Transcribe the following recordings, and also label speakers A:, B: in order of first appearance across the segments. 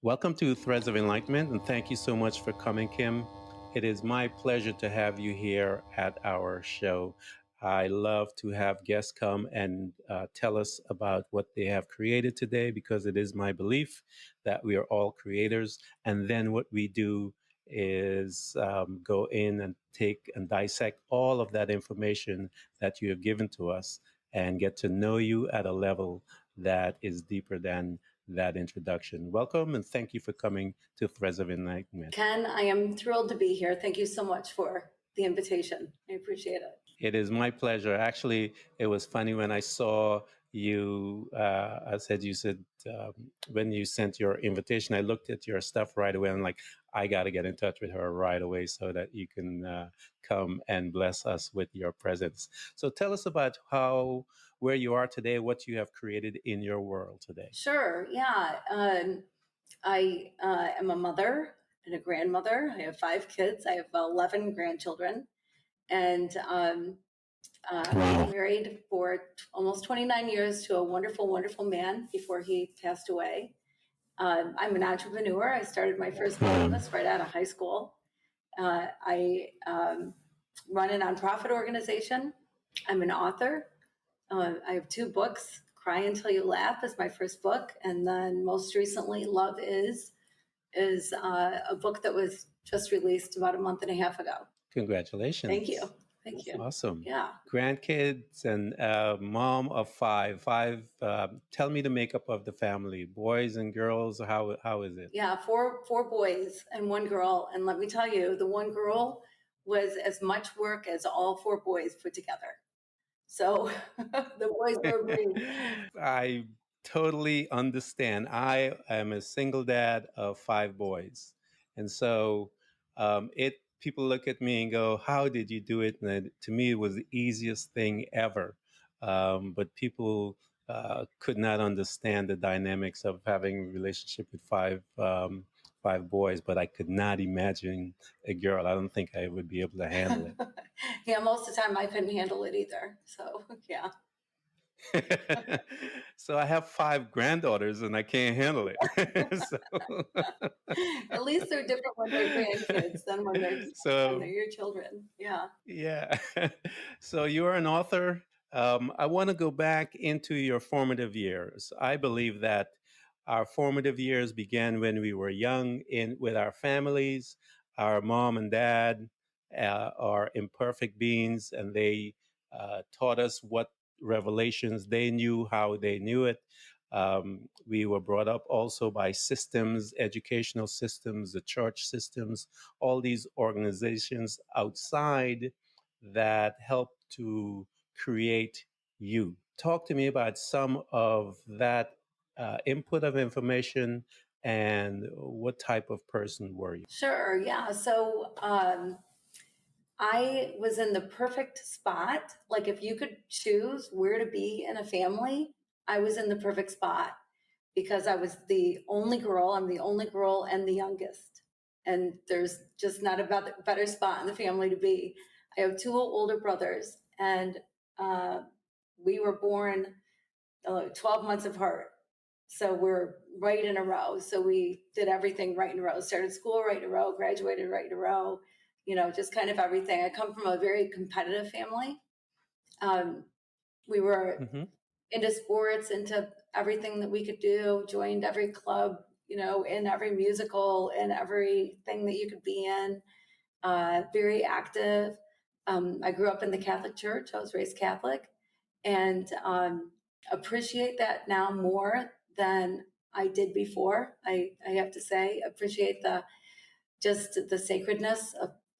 A: Welcome to Threads of Enlightenment, and thank you so much for coming, Kim. It is my pleasure to have you here at our show. I love to have guests come and tell us about what they have created today because it is my belief that we are all creators. And then what we do is go in and take and dissect all of that information that you have given to us and get to know you at a level that is deeper than that introduction. Welcome and thank you for coming to Threads of Enlightenment.
B: Ken, I am thrilled to be here. Thank you so much for the invitation. I appreciate it.
A: It is my pleasure. Actually, it was funny when I saw you. You said when you sent your invitation, I looked at your stuff right away. I'm like, I got to get in touch with her right away so that you can come and bless us with your presence. So tell us about where you are today, what you have created in your world today.
B: Sure. Yeah. I am a mother and a grandmother. I have 5 kids. I have 11 grandchildren. And I was married for almost 29 years to a wonderful, wonderful man before he passed away. I'm an entrepreneur. I started my first business right out of high school. I run a nonprofit organization. I'm an author. I have 2 books. Cry Until You Laugh is my first book. And then most recently, Love is a book that was just released about a month and a half ago.
A: Congratulations.
B: Thank you. Thank you.
A: Awesome.
B: Yeah.
A: Grandkids and mom of 5. Tell me the makeup of the family, boys and girls. How is it?
B: Yeah, four boys and 1 girl. And let me tell you, the 1 girl was as much work as all 4 boys put together. So the boys were agreeing.
A: I totally understand. I am a single dad of 5 boys. And so people look at me and go, how did you do it? And to me, it was the easiest thing ever. But people could not understand the dynamics of having a relationship with 5 boys, but I could not imagine a girl. I don't think I would be able to handle it.
B: Yeah, most of the time I couldn't handle it either. So, yeah.
A: So I have 5 granddaughters and I can't handle it.
B: At least they're different when they're grandkids than when they're your children. Yeah.
A: Yeah. So you're an author. I want to go back into your formative years. I believe that our formative years began when we were young with our families. Our mom and dad are imperfect beings, and they taught us what revelations they knew, how they knew it. We were brought up also by systems, educational systems, the church systems, all these organizations outside that help to create you. Talk to me about some of that input of information and what type of person were you?
B: Sure. Yeah. So I was in the perfect spot. Like if you could choose where to be in a family, I was in the perfect spot because I was the only girl. I'm the only girl and the youngest. And there's just not a better spot in the family to be. I have 2 older brothers, and we were born 12 months apart. So we're right in a row. So we did everything right in a row. Started school right in a row, graduated right in a row, just kind of everything. I come from a very competitive family. We were into sports, into everything that we could do, joined every club, in every musical, in everything that you could be in, very active. I grew up in the Catholic Church. I was raised Catholic, and appreciate that now more than I did before. I have to say, appreciate the sacredness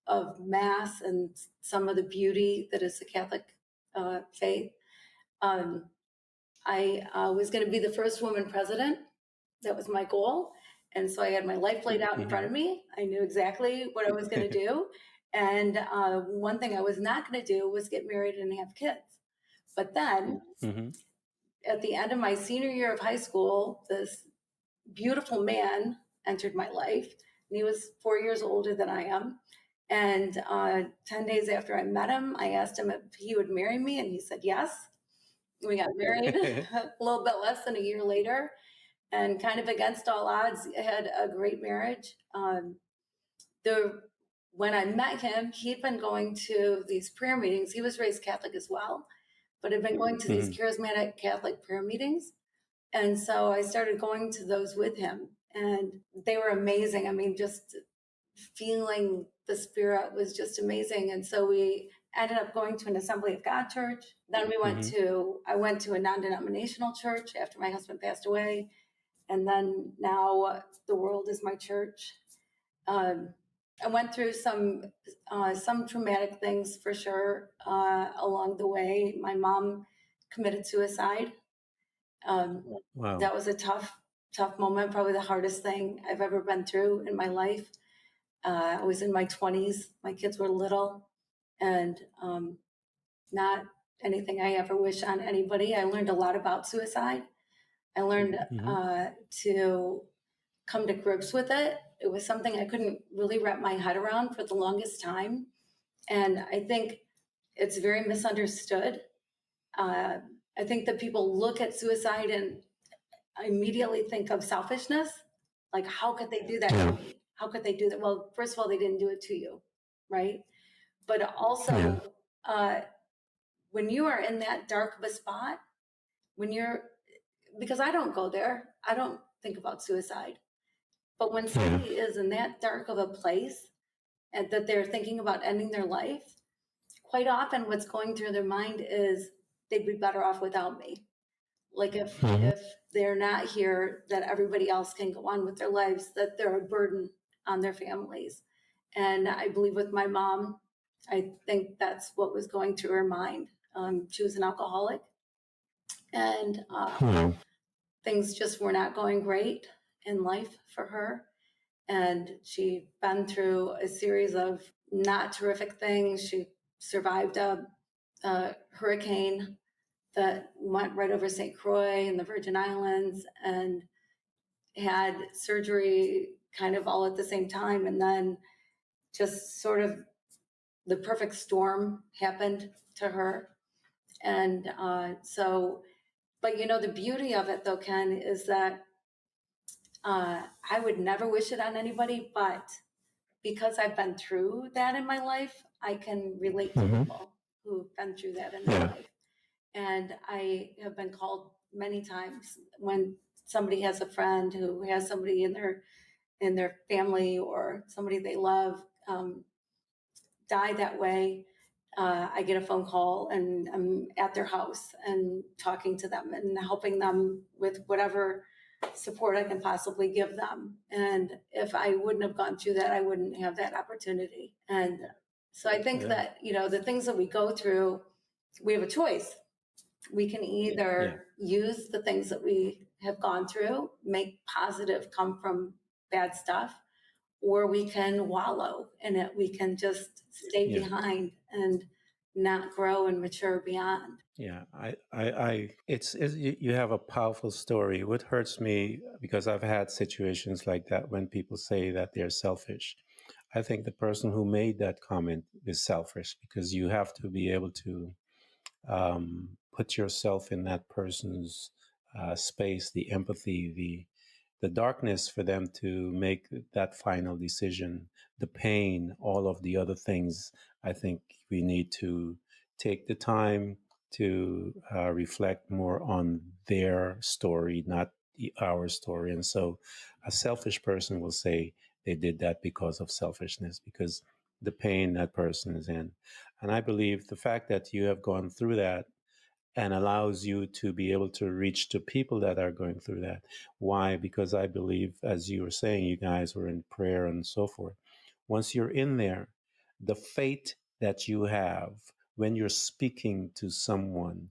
B: of Mass and some of the beauty that is the Catholic faith. I was going to be the first woman president. That was my goal. And so I had my life laid out in front of me. I knew exactly what I was going to do. And one thing I was not going to do was get married and have kids. But then at the end of my senior year of high school, this beautiful man entered my life. And he was 4 years older than I am. And 10 days after I met him, I asked him if he would marry me. And he said yes. We got married a little bit less than a year later. and kind of against all odds, had a great marriage. The When I met him, he'd been going to these prayer meetings. He was raised Catholic as well, but had been going to these
A: Hmm.
B: charismatic Catholic prayer meetings. And so I started going to those with him, and they were amazing. I mean, just feeling the spirit was just amazing. And so we ended up going to an Assembly of God church. Then
A: Hmm.
B: I went to a non-denominational church after my husband passed away. And then now the world is my church. Um, I went through some traumatic things for sure along the way. My mom committed suicide. Um,
A: Wow.
B: that was a tough moment, probably the hardest thing I've ever been through in my life. I was in my 20s. My kids were little, and not anything I ever wish on anybody. I learned a lot about suicide. I learned
A: Hmm.
B: to come to grips with it. It was something I couldn't really wrap my head around for the longest time. And I think it's very misunderstood. Uh, I think that people look at suicide and immediately think of selfishness. Like, how could they do that to me? How could they do that? Well, first of all, they didn't do it to you, right? But also, uh, when you are in that dark of a spot, when you're, because I don't go there, I don't think about suicide. But when somebody is in that dark of a place and that they're thinking about ending their life, quite often what's going through their mind is they'd be better off without me. Like if they're not here, that everybody else can go on with their lives, that they're a burden on their families. And I believe with my mom, I think that's what was going through her mind. She was an alcoholic, and things just were not going great in life for her. And she'd been through a series of not terrific things. She survived a hurricane that went right over St. Croix and the Virgin Islands, and had surgery kind of all at the same time. And then just sort of the perfect storm happened to her. And but the beauty of it though, Ken, is that I would never wish it on anybody, but because I've been through that in my life, I can relate to people who've been through that in their life. And I have been called many times when somebody has a friend who has somebody in their family or somebody they love die that way. I get a phone call and I'm at their house and talking to them and helping them with whatever support I can possibly give them. And if I wouldn't have gone through that, I wouldn't have that opportunity. And so I think
A: Yeah.
B: that, the things that we go through, we have a choice. We can
A: Yeah.
B: either use the things that we have gone through, make positive come from bad stuff, or we can wallow in it. We can just stay
A: Yeah.
B: behind and not grow and mature beyond.
A: Yeah, it's you have a powerful story. What hurts me, because I've had situations like that when people say that they're selfish. I think the person who made that comment is selfish because you have to be able to put yourself in that person's space, the empathy, the darkness for them to make that final decision, the pain, all of the other things. I think we need to take the time to reflect more on their story, not our story. And so a selfish person will say they did that because of selfishness, because the pain that person is in. And I believe the fact that you have gone through that and allows you to be able to reach to people that are going through that. Why? Because I believe, as you were saying, you guys were in prayer and so forth. Once you're in there, the faith that you have when you're speaking to someone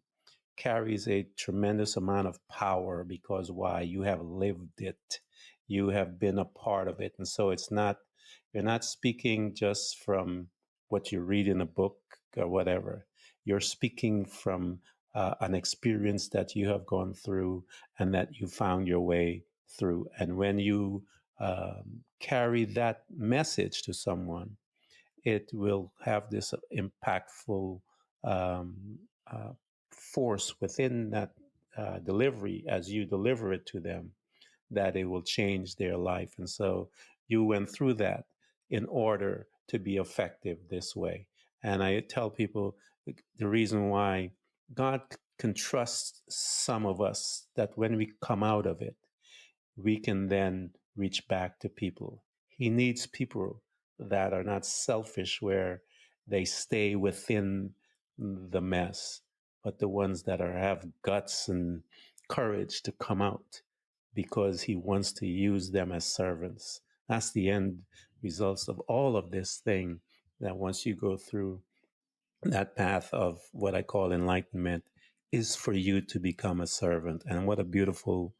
A: carries a tremendous amount of power because why? You have lived it. You have been a part of it. And so you're not speaking just from what you read in a book or whatever. You're speaking from an experience that you have gone through and that you found your way through. And when you carry that message to someone, it will have this impactful um, uh, force within that delivery as you deliver it to them. that it will change their life. And so you went through that in order to be effective this way. And I tell people the reason why God can trust some of us, that when we come out of it, we can then reach back to people. He needs people that are not selfish, where they stay within the mess, but the ones that are have guts and courage to come out, because he wants to use them as servants. That's the end results of all of this thing, that once you go through that path of what I call enlightenment, is for you to become a servant. And what a beautiful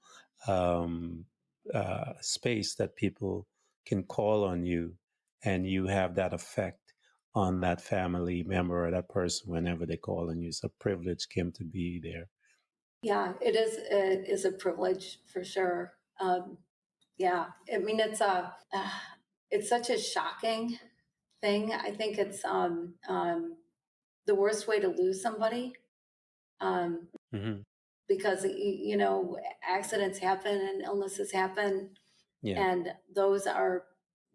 A: um, space that people can call on you, and you have that effect on that family member or that person whenever they call on you. It's a privilege, Kim, to be there.
B: Yeah, it is a privilege for sure. Yeah, I mean it's such a shocking thing. I think it's the worst way to lose somebody, um,
A: Hmm.
B: because you know accidents happen and illnesses happen,
A: Yeah,
B: and those are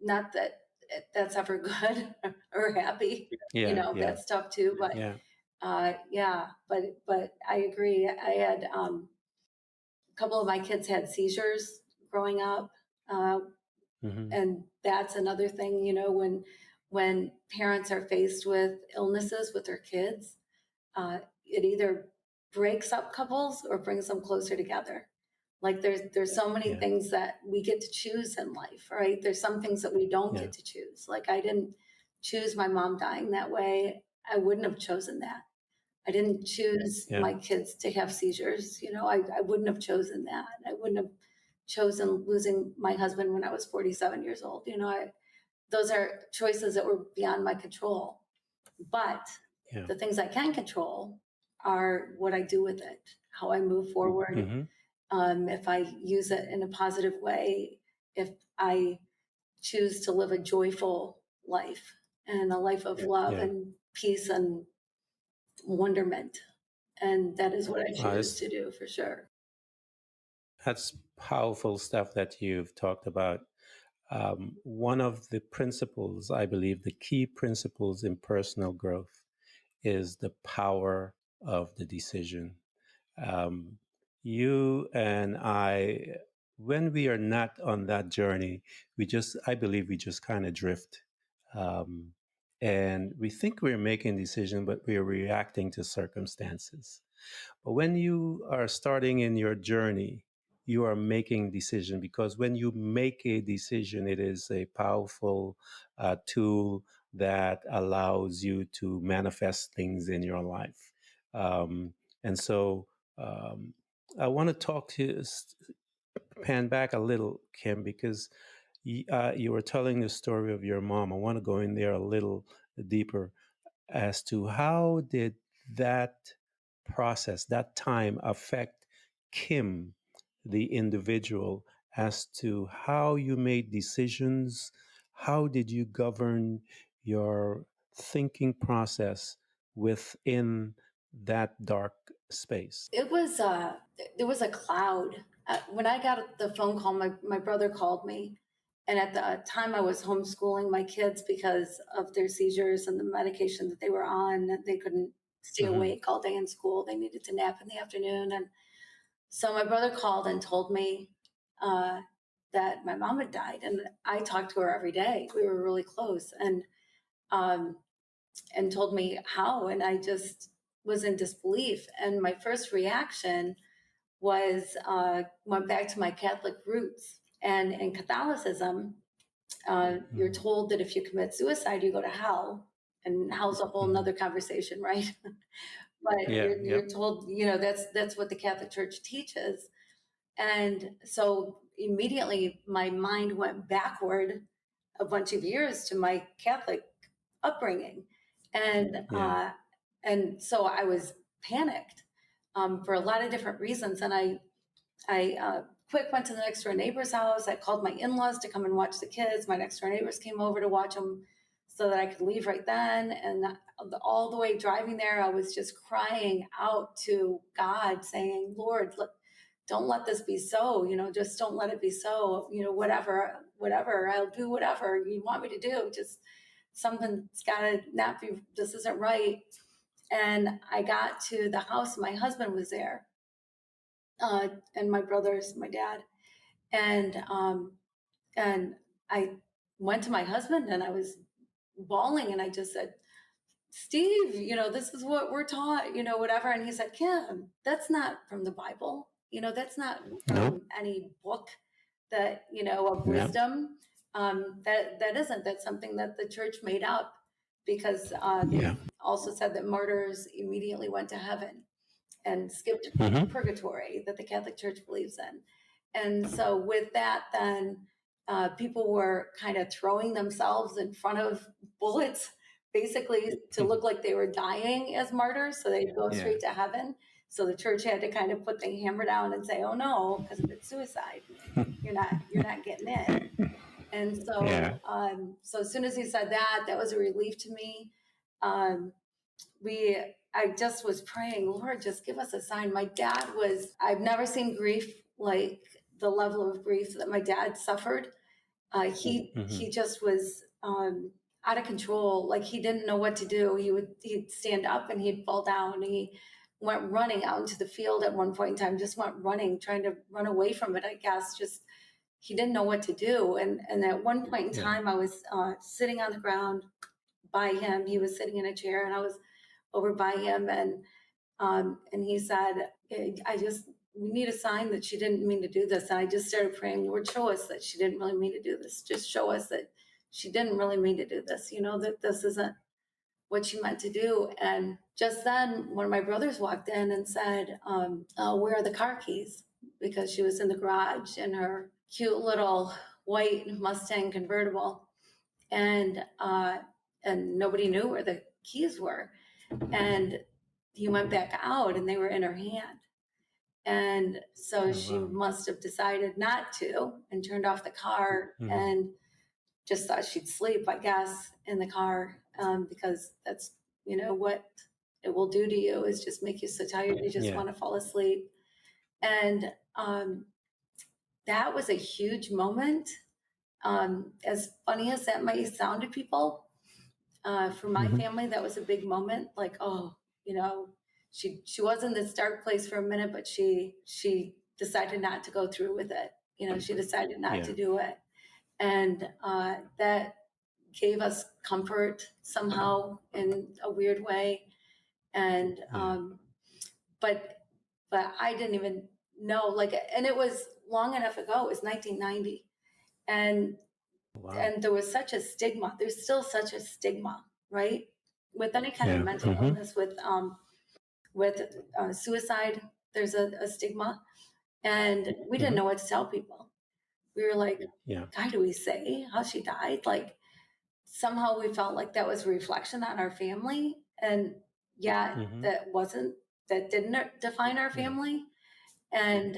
B: not that that's ever good or happy. You
A: yeah,
B: know
A: yeah,
B: that's tough too. But
A: yeah.
B: yeah, but I agree. I had a couple of my kids had seizures growing up. Uh,
A: Hmm.
B: and that's another thing, you know, when parents are faced with illnesses with their kids, it either breaks up couples or brings them closer together. Like there's so many
A: Yeah,
B: things that we get to choose in life, right? There's some things that we don't
A: yeah,
B: get to choose. Like I didn't choose my mom dying that way. I wouldn't have chosen that. I didn't choose
A: yeah,
B: my kids to have seizures. You know, I wouldn't have chosen that. I wouldn't have chosen losing my husband when I was 47 years old. You know, those are choices that were beyond my control. But
A: yeah.
B: the things I can control are what I do with it, how I move forward,
A: Hmm.
B: if I use it in a positive way, if I choose to live a joyful life and a life of love
A: Yeah.
B: and peace and wonderment. And that is what I choose
A: It's
B: to do for sure.
A: That's powerful stuff that you've talked about. One of the principles, I believe, the key principles in personal growth is the power of the decision. Um, you and I, when we are not on that journey, I believe we just kind of drift. Um, and we think we're making decisions, but we're reacting to circumstances. But when you are starting in your journey, you are making decision, because when you make a decision, it is a powerful tool that allows you to manifest things in your life. Um, and so um, I want to talk to pan back a little, Kim, because you were telling the story of your mom. I want to go in there a little deeper as to how did that process, that time affect Kim, the individual, as to how you made decisions, how did you govern your thinking process within that dark space?
B: It was there was a cloud. When I got the phone call, my brother called me, and at the time I was homeschooling my kids because of their seizures and the medication that they were on. They couldn't stay
A: Hmm.
B: awake all day in school. They needed to nap in the afternoon, and so my brother called and told me uh, that my mom had died, and I talked to her every day. We were really close, um, and told me how, and I just was in disbelief. And my first reaction was went back to my Catholic roots. And in Catholicism, you're
A: Hmm.
B: told that if you commit suicide, you go to hell. And hell's a whole
A: Hmm.
B: nother conversation, right? But
A: Yeah,
B: you're
A: yep,
B: told, you know, that's what the Catholic Church teaches. And so immediately my mind went backward a bunch of years to my Catholic upbringing. And
A: yeah,
B: so I was panicked for a lot of different reasons. And I quick went to the next door neighbor's house. I called my in-laws to come and watch the kids. My next door neighbors came over to watch them so that I could leave right then. And all the way driving there, I was just crying out to God, saying, "Lord, look, don't let this be so, just don't let it be so, whatever, I'll do whatever you want me to do. Just something's got to not be, this isn't right. And I got to the house, my husband was there, and my brothers, my dad, and and I went to my husband and I was bawling and I just said, Steve, this is what we're taught, whatever. And he said, Kim, that's not from the Bible. That's not
A: Nope.
B: from any book that, of
A: Yeah.
B: wisdom. That isn't. That's something that the church made up because they
A: Yeah.
B: also said that martyrs immediately went to heaven and skipped purgatory that the Catholic Church believes in. And so with that, then people were kind of throwing themselves in front of bullets, basically to look like they were dying as martyrs, so they'd go straight to heaven. So the church had to kind of put the hammer down and say, "Oh no, because if it's suicide, you're not getting in." And so, so as soon as he said that, that was a relief to me. I just was praying, Lord, just give us a sign. My dad I've never seen grief like the level of grief that my dad suffered. He just was out of control. Like he didn't know what to do. He'd stand up and he'd fall down. He went running out into the field at one point in time, just went running, trying to run away from it, I guess. Just he didn't know what to do. And at one point in time, I was sitting on the ground by him. He was sitting in a chair and I was over by him, and he said, we need a sign that she didn't mean to do this. And I just started praying, Lord, show us that she didn't really mean to do this. Just show us that she didn't really mean to do this, that this isn't what she meant to do. And just then, one of my brothers walked in and said, where are the car keys? Because she was in the garage in her cute little white Mustang convertible. And nobody knew where the keys were. And he went back out and they were in her hand. And so she must have decided not to and turned off the car and just thought she'd sleep, I guess, in the car, because that's, what it will do to you is just make you so tired you just want to fall asleep. And that was a huge moment. As funny as that might sound to people, for my family, that was a big moment. Like, oh, she was in this dark place for a minute, but she decided not to go through with it. She decided not to do it, and that gave us comfort somehow in a weird way. And but I didn't even know, and it was long enough ago. It was 1990, and there was such a stigma. There's still such a stigma, right? With any kind of mental illness, with suicide, there's a stigma, and we didn't know what to tell people. We were like, God, do we say how she died? Like somehow we felt like that was a reflection on our family, and that didn't define our family. And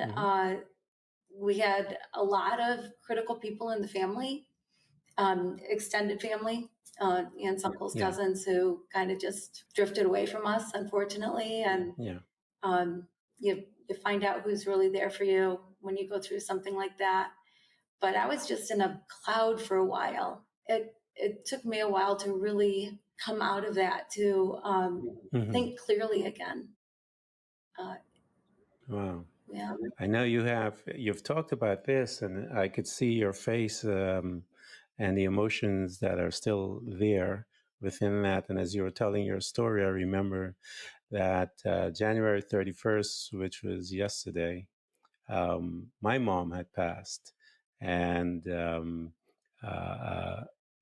B: we had a lot of critical people in the family, extended family, aunts, uncles, cousins who kind of just drifted away from us, unfortunately. And you find out who's really there for you when you go through something like that. But I was just in a cloud for a while. It took me a while to really come out of that, to think clearly again.
A: Wow. Yeah. I know you've talked about this, and I could see your face and the emotions that are still there within that. And as you were telling your story, I remember that January 31st, which was yesterday, my mom had passed. And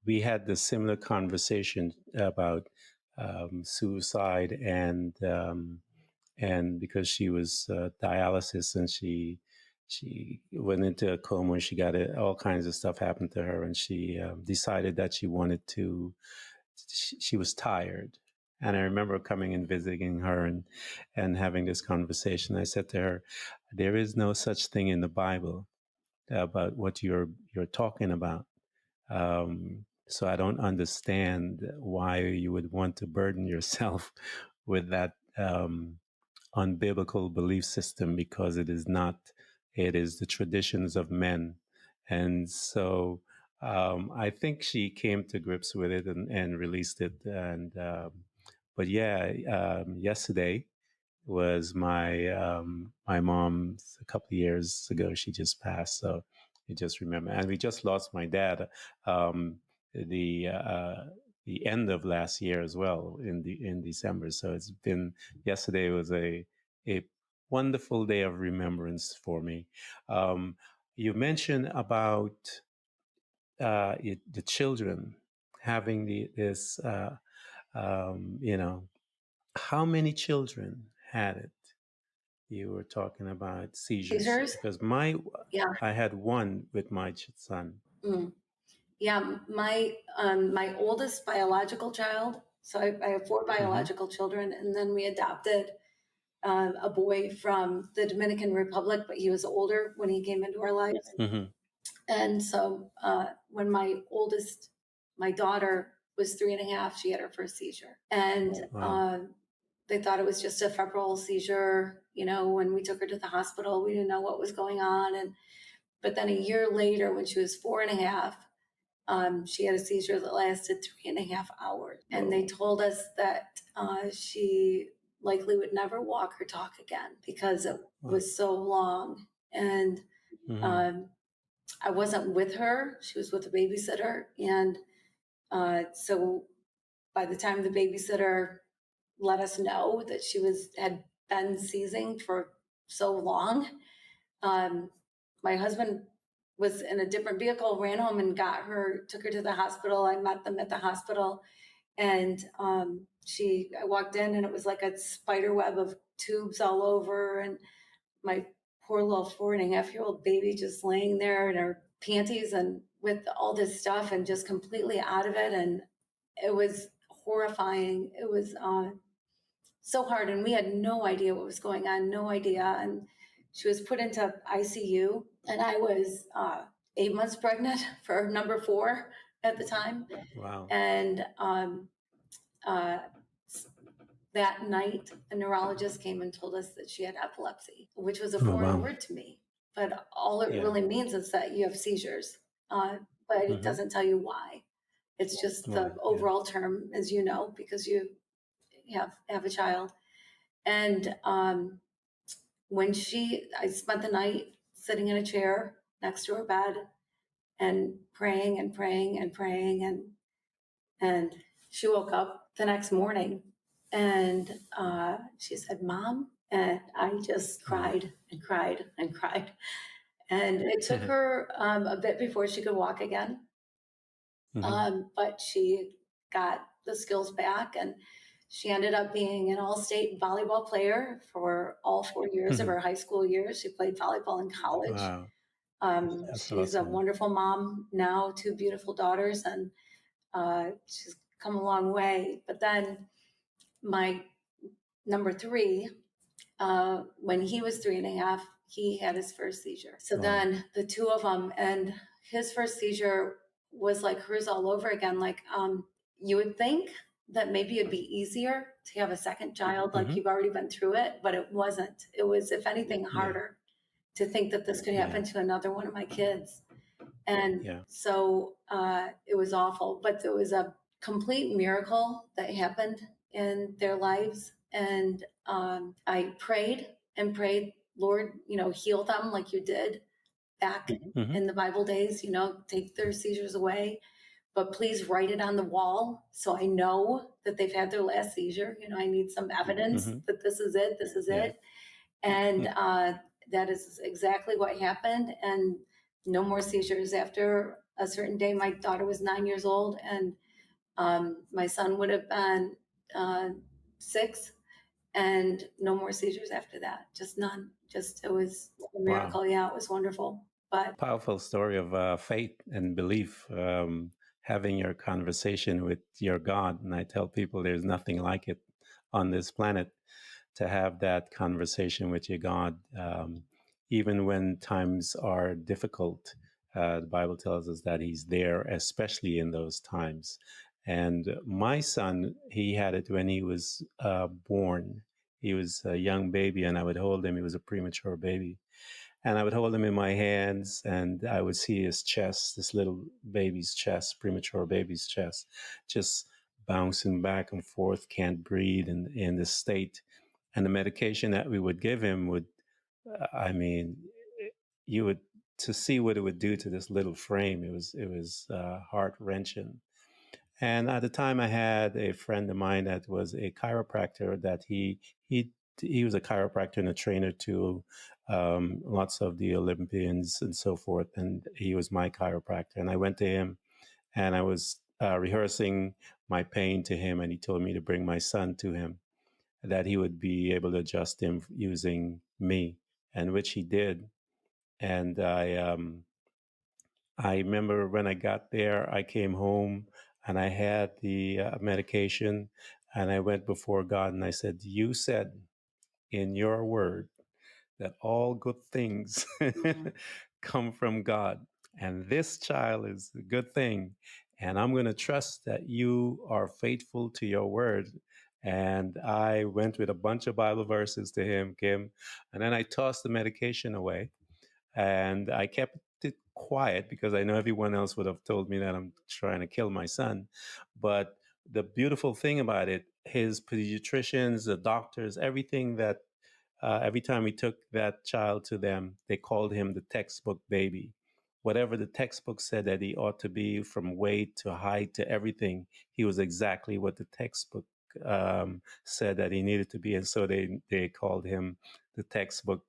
A: we had the similar conversation about suicide, and because she was dialysis, and she went into a coma, and she got all kinds of stuff happened to her, and she decided that she wanted to. She was tired, and I remember coming and visiting her and having this conversation. I said to her, "There is no such thing in the Bible about what you're talking about. So I don't understand why you would want to burden yourself with that unbiblical belief system, because it is not It is the traditions of men. And so I think she came to grips with it and released it. And but yeah, yesterday was my mom's a couple of years ago. She just passed, so you just remember. And we just lost my dad um, the uh, the end of last year as well in December. So it's been yesterday was a wonderful day of remembrance for me. Um, you mentioned about the children having this. You know, how many children had it? You were talking about seizures
B: Seizures?
A: because
B: Yeah.
A: I had one with my son.
B: Mm. Yeah, my oldest biological child. So I have four
A: Hmm.
B: biological children, and then we adopted a boy from the Dominican Republic, but he was older when he came into our lives.
A: Hmm.
B: And so when my daughter was 3.5, she had her first seizure, and
A: Wow.
B: they thought it was just a febrile seizure. You know, when we took her to the hospital, we didn't know what was going on, and but then a year later, when she was 4.5, she had a seizure that lasted 3.5 hours. And they told us that she likely would never walk or talk again because it
A: Wow.
B: was so long. And
A: Hmm.
B: um, I wasn't with her, she was with a babysitter. And so by the time the babysitter let us know that had been seizing for so long, um, my husband was in a different vehicle, ran home and got her, took her to the hospital. I met them at the hospital, and I walked in, and it was like a spider web of tubes all over, and my poor little 4.5-year-old baby just laying there in her panties and with all this stuff and just completely out of it, and it was horrifying. It was so hard, and we had no idea what was going on, no idea. And she was put into ICU, and I was 8 months pregnant for number four at the time.
A: Wow.
B: And uh, that night, a neurologist came and told us that she had epilepsy, which was a
A: Oh,
B: foreign
A: wow.
B: word to me. But all it
A: Yeah.
B: really means is that you have seizures, but it
A: Hmm.
B: doesn't tell you why. It's just the
A: Why? Yeah.
B: overall term, as you know, because you have a child. And I spent the night sitting in a chair next to her bed and praying and praying and praying, and she woke up the next morning, and she said, "Mom," and I just
A: Wow.
B: cried and cried and cried. And it took her a bit before she could walk again,
A: Hmm.
B: but she got the skills back, and she ended up being an all-state volleyball player for all 4 years of
A: Hmm.
B: her high school years. She played volleyball in college.
A: Wow. That's
B: She's a
A: awesome.
B: wonderful mom now, two beautiful daughters, and she's come a long way. But then my number three, when he was 3.5, he had his first seizure. So
A: Wow.
B: then the two of them, and his first seizure was like hers all over again. Like you would think that maybe it'd be easier to have a second child, like
A: Hmm.
B: you've already been through it, but it wasn't. It was, if anything,
A: Yeah.
B: harder to think that this could
A: Yeah.
B: happen to another one of my kids. And
A: Yeah.
B: so it was awful, but it was a complete miracle that happened in their lives. And I prayed and prayed, Lord, heal them like you did back
A: Hmm.
B: in the Bible days, take their seizures away. But please write it on the wall so I know that they've had their last seizure. I need some evidence
A: Hmm.
B: that this is it, this is
A: Yeah.
B: it. And that is exactly what happened. And no more seizures after a certain day. My daughter was 9 years old, and my son would have been 6, and no more seizures after that. Just none. Just, it was a
A: Wow.
B: miracle. Yeah, it was wonderful. But
A: Powerful story of faith and belief. Having your conversation with your God, and I tell people there's nothing like it on this planet to have that conversation with your God, even when times are difficult. The Bible tells us that He's there, especially in those times. And my son, he had it when he was born. He was a young baby, and I would hold him. He was a premature baby, and I would hold him in my hands, and I would see his chest, this little baby's chest, premature baby's chest, just bouncing back and forth, can't breathe in this state. And the medication that we would give him would, I mean, you would, to see what it would do to this little frame. It was heart wrenching. And at the time, I had a friend of mine that was a chiropractor. That he was a chiropractor and a trainer to lots of the Olympians and so forth. And he was my chiropractor. And I went to him, and I was rehearsing my pain to him, and he told me to bring my son to him, that he would be able to adjust him using me, and which he did. And I remember when I got there, I came home and I had the medication, and I went before God and I said, "You said in your word that all good things
B: Mhm.
A: come from God, and this child is a good thing. And I'm going to trust that you are faithful to your word." And I went with a bunch of Bible verses to him, Kim, and then I tossed the medication away, and I kept it quiet because I know everyone else would have told me that I'm trying to kill my son. But the beautiful thing about it, his pediatricians, the doctors, everything that every time we took that child to them, they called him the textbook baby. Whatever the textbook said that he ought to be, from weight to height to everything, he was exactly what the textbook said that he needed to be. And so they called him the textbook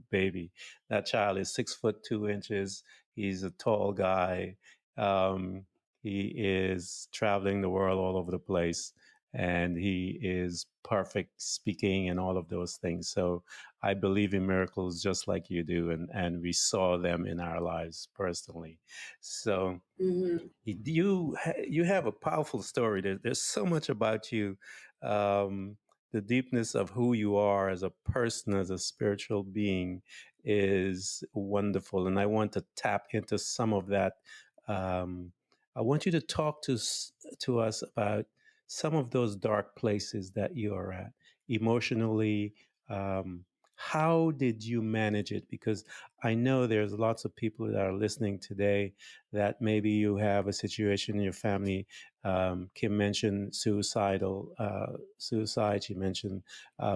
A: baby. That child is 6 foot 2 inches. He's a tall guy. Um, he is traveling the world all over the place, and he is perfect speaking and all of those things. So I believe in miracles just like you do, and we saw them in our lives personally. So
B: Mhm.
A: you have a powerful story. There's so much about you, um, the deepness of who you are as a person, as a spiritual being, is wonderful, and I want to tap into some of that. Um, I want you to talk to us about some of those dark places that you are at emotionally. Um, how did you manage it? Because I know there's lots of people that are listening today that maybe you have a situation in your family. Kim mentioned suicide. She mentioned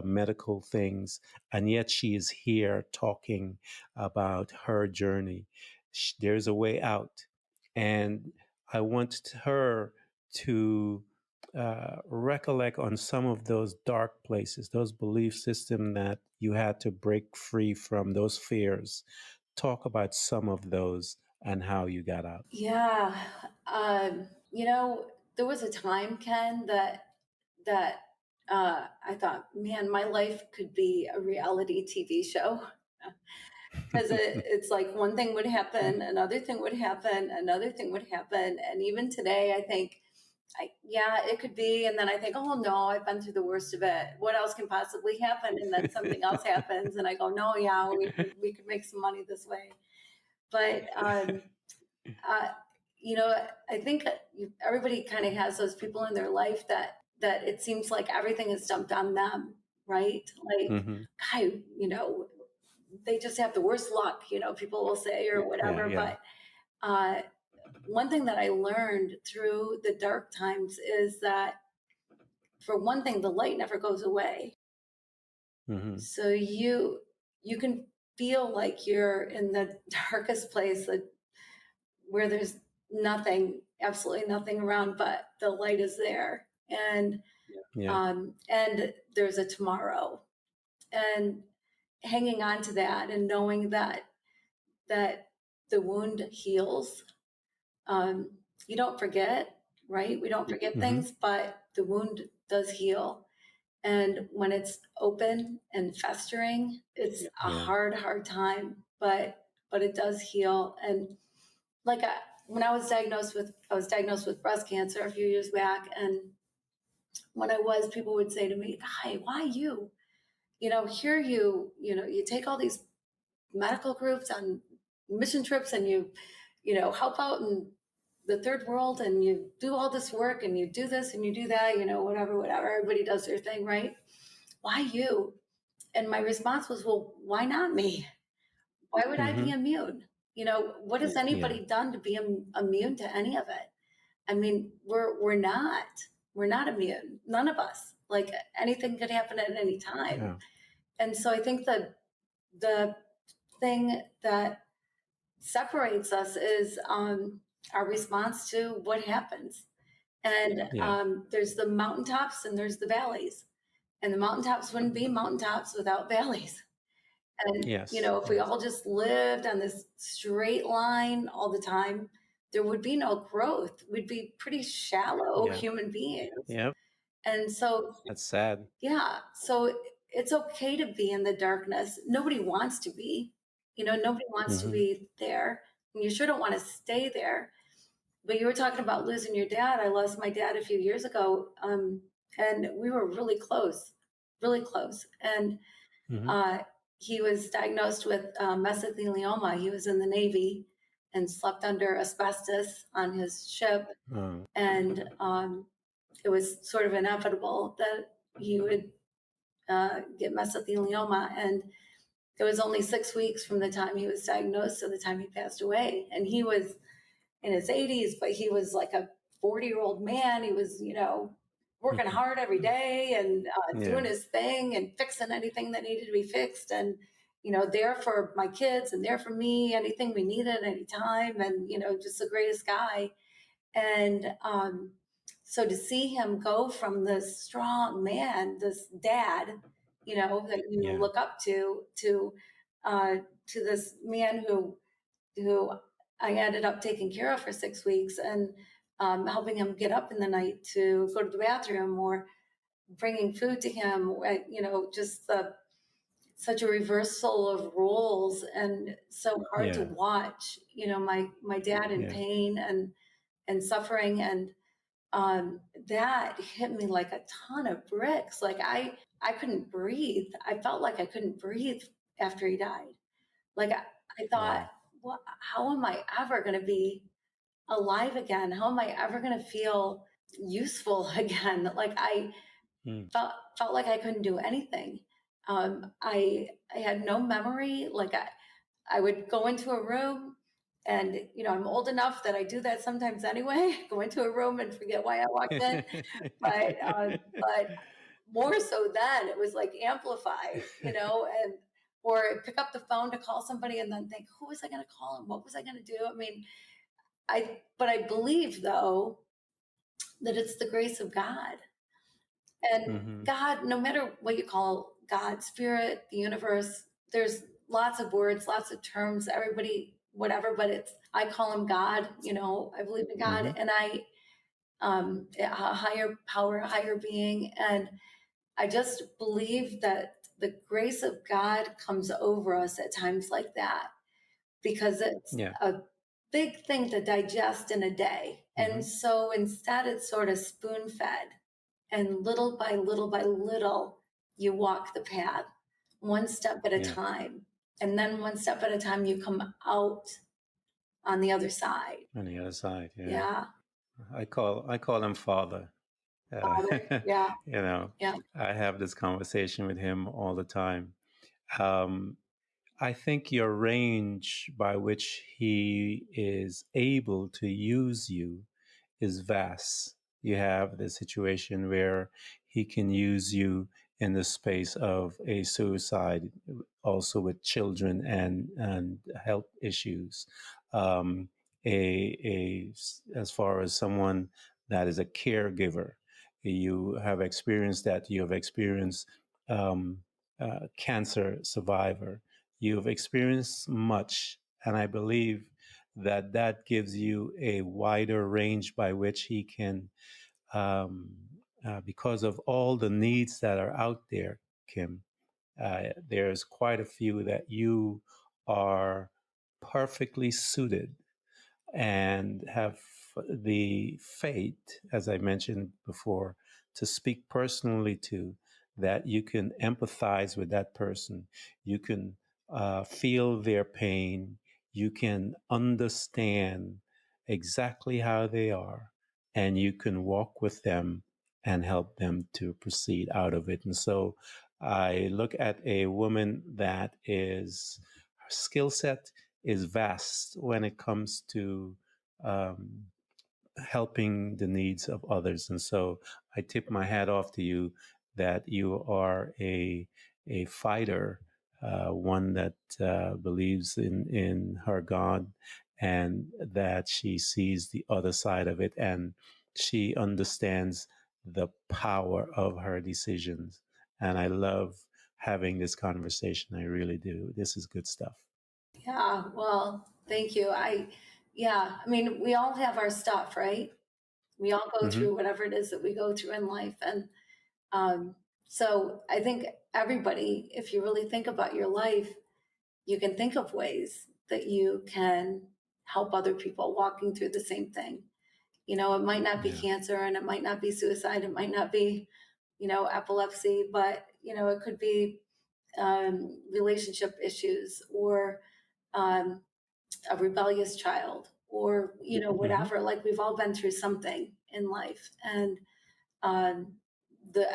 A: medical things, and yet she is here talking about her journey. There's a way out, and I want her to recollect on some of those dark places, those belief system that you had to break free from, those fears. Talk about some of those and how you got out.
B: Yeah. You know, there was a time, Ken, that I thought, man, my life could be a reality TV show. Because it's like one thing would happen, another thing would happen, another thing would happen. And even today, I think, yeah, it could be. And then I think, oh no, I've been through the worst of it. What else can possibly happen? And then something else happens. And I go, no, yeah, we could make some money this way. But uh, you know, I think everybody kind of has those people in their life that it seems like everything is dumped on them, right? Like,
A: Hmm.
B: guy, they just have the worst luck, people will say or
A: Yeah,
B: whatever.
A: yeah.
B: But uh, one thing that I learned through the dark times is that, for one thing, the light never goes away.
A: Hmm.
B: So you can feel like you're in the darkest place, where there's nothing, absolutely nothing around, but the light is there,
A: Yeah.
B: and there's a tomorrow, and hanging on to that, and knowing that the wound heals. Um, you don't forget, right? We don't forget
A: Hmm.
B: things, but the wound does heal. And when it's open and festering, it's a
A: Yeah.
B: hard time, but it does heal. And like when I was diagnosed with breast cancer a few years back, and when I was, people would say to me, "Hi, why you? Here you take all these medical groups on mission trips, and you help out in the third world, and you do all this work, and you do this and you do that, whatever. Everybody does their thing, right? Why you?" And my response was, "Well, why not me? Why would I be
A: Hmm.
B: immune? What has
A: Yeah.
B: anybody done to be immune to any of it? I mean, we're not. We're not immune. None of us. Like anything could happen at any time.
A: Yeah.
B: And so I think that the thing that separates us is our response to what happens. And
A: Yeah.
B: there's the mountaintops and there's the valleys. And the mountaintops wouldn't be mountaintops without valleys. And,
A: Yes.
B: if we
A: Yes.
B: all just lived on this straight line all the time, there would be no growth. We'd be pretty shallow
A: Yeah.
B: human beings.
A: Yep.
B: And so,
A: That's sad.
B: yeah, so it's okay to be in the darkness. Nobody wants to be, nobody wants to
A: Hmm.
B: be there. And you sure don't want to stay there. But you were talking about losing your dad. I lost my dad a few years ago, and we were really close, really close. And
A: Hmm.
B: uh, he was diagnosed with mesothelioma. He was in the Navy and slept under asbestos on his ship.
A: Oh.
B: And it was sort of inevitable that he would get mesothelioma. And it was only 6 weeks from the time he was diagnosed to the time he passed away. And he was in his 80s, but he was like a 40-year-old man. He was, working hard every day and
A: Yeah.
B: doing his thing and fixing anything that needed to be fixed. And, there for my kids and there for me, anything we needed anytime. And, just the greatest guy. And so to see him go from this strong man, this dad, that you
A: Yeah.
B: look up uh, to this man who I ended up taking care of for 6 weeks and helping him get up in the night to go to the bathroom or bringing food to him. Just such a reversal of roles and so hard to
A: Yeah.
B: watch. My dad in
A: Yeah.
B: pain and suffering, and that hit me like a ton of bricks. Like I couldn't breathe. I felt like I couldn't breathe after he died. Like I thought,
A: Wow.
B: what? How am I ever going to be alive again? How am I ever going to feel useful again? Like I
A: Mm.
B: felt like I couldn't do anything. I had no memory. Like I would go into a room, and I'm old enough that I do that sometimes anyway. Go into a room and forget why I walked in. But more so then it was like amplified, and or pick up the phone to call somebody and then think, who was I going to call and what was I going to do? I mean, but I believe though that it's the grace of God. And
A: Hmm.
B: God, no matter what you call God, spirit, the universe, there's lots of words, lots of terms, everybody, whatever, but I call him God, I believe in God,
A: Hmm.
B: and a higher power, a higher being. And I just believe that the grace of God comes over us at times like that because it's
A: Yeah.
B: a big thing to digest in a day. And
A: Hmm.
B: so instead, it's sort of spoon fed. And little by little by little, you walk the path one step at a
A: Yeah.
B: time. And then one step at a time, you come out on the other side.
A: On the other side. Yeah.
B: Yeah.
A: I call him father.
B: Father. Yeah.
A: you know,
B: Yeah.
A: I have this conversation with him all the time. Um, I think your range by which he is able to use you is vast. You have the situation where he can use you in the space of a suicide, also with children and health issues. Um, as far as someone that is a caregiver, you have experienced that. You have experienced um, cancer survivor. You've experienced much, and I believe that that gives you a wider range by which he can, um, because of all the needs that are out there, Kim. There's quite a few that you are perfectly suited and have the faith, as I mentioned before, to speak personally to, that you can empathize with that person. You can feel their pain. You can understand exactly how they are, and you can walk with them and help them to proceed out of it. And so I look at a woman that is skill set is vast when it comes to um, helping the needs of others. And so I tip my hat off to you that you are a fighter, one that believes in her God, and that she sees the other side of it, and she understands the power of her decisions. And I love having this conversation. I really do. This is good stuff.
B: Yeah, well, thank you. Yeah, I mean, we all have our stuff, right? We all go
A: Hmm.
B: through whatever it is that we go through in life. And um, so I think everybody, if you really think about your life, you can think of ways that you can help other people walking through the same thing. It might not be
A: Yeah.
B: cancer and it might not be suicide. It might not be, epilepsy, but, it could be relationship issues or um, a rebellious child or,
A: Hmm.
B: whatever. Like we've all been through something in life. And um,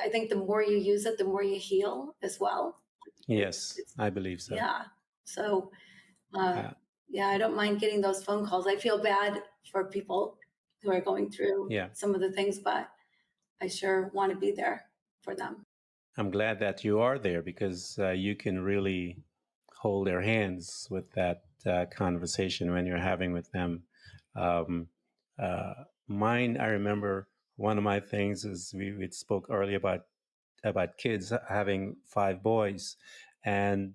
B: I think the more you use it, the more you heal as well.
A: Yes,
B: It's
A: I believe so.
B: yeah. So uh,
A: Uh,
B: yeah, I don't mind getting those phone calls. I feel bad for people who are going through
A: yeah.
B: some of the things, but I sure want to be there for them.
A: I'm glad that you are there because you can really hold their hands with that conversation when you're having with them. Um, uh, Mine, I remember one of my things is we spoke earlier about kids having five boys, and